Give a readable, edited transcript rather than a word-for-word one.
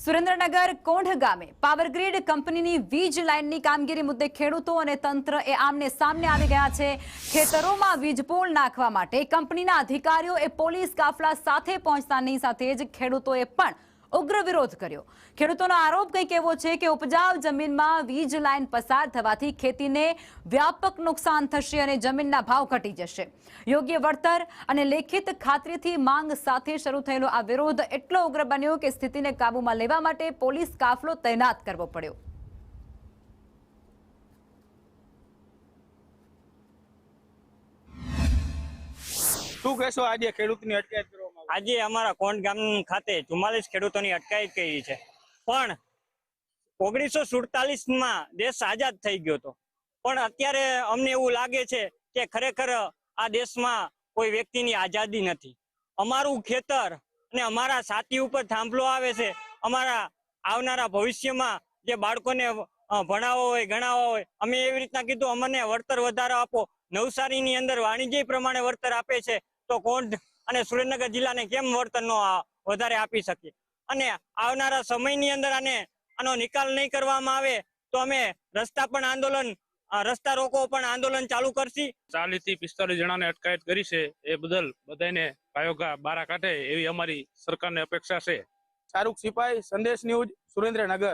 સુરેન્દ્રનગર કોંઢ ગામે પાવરગ્રીડ કંપનીની વીજ લાઇનની કામગીરી મુદ્દે ખેડૂતો અને તંત્ર આમને સામને આવી ગયા છે। ખેતરોમાં વીજપોલ નાખવા માટે કંપનીના અધિકારીઓ પોલીસ કાફલા સાથે પહોંચતાની સાથે જ ખેડૂતોએ પણ ઉગ્ર વિરોધ કર્યો। ખેડૂતોનો આરોપ કંઈક એવો છે કે ઉપજાઉ જમીનમાં વીજ લાઇન પસાર થવાથી ખેતીને વ્યાપક નુકસાન થશે અને જમીનના ભાવ ઘટી જશે। યોગ્ય વળતર અને લેખિત ખાતરીથી માંગ સાથે શરૂ થયેલો આ વિરોધ એટલો ઉગ્ર બન્યો કે સ્થિતિને કાબૂમાં લેવા માટે પોલીસ કાફલો તૈનાત કરવો પડ્યો। શું કહેશો આજે ખેડૂતની અટકાયત કરવામાં આજે અમારા કોંઢ ગામ ખાતે 44 ખેડૂતોની અટકાયત કરી છે, પણ 1947 માં દેશ આઝાદ થઈ ગયો હતો, પણ અત્યારે અમને એવું લાગે છે કે ખરેખર આ દેશમાં કોઈ વ્યક્તિની આઝાદી નથી। અમારું ખેતર અને અમારા છાતી ઉપર થાંભલો આવે છે, અમારા આવનારા ભવિષ્યમાં જે બાળકોને ભણાવવા હોય ગણાવવા હોય, અમે એવી રીતના કીધું અમને વળતર વધારો આપો। નવસારીની અંદર વાણિજ્ય પ્રમાણે વળતર આપે છે તો કોંઢ અને સુરેન્દ્રનગર જિલ્લાને કેમ વળતર નો વધારે આપી શકીએ? અને આવનારા સમયની અંદર આનો નિકાલ નહીં કરવામાં આવે તો અમે રસ્તા રોકો પણ આંદોલન ચાલુ કરશી। 40 થી 45 જણાને અટકાયત કરી છે, એ બદલ બધાને કાયોગા બારા કાઢે એવી અમારી સરકારને અપેક્ષા છે। શાહરૂખ સિપાઈ, સંદેશ ન્યૂઝ, સુરેન્દ્રનગર।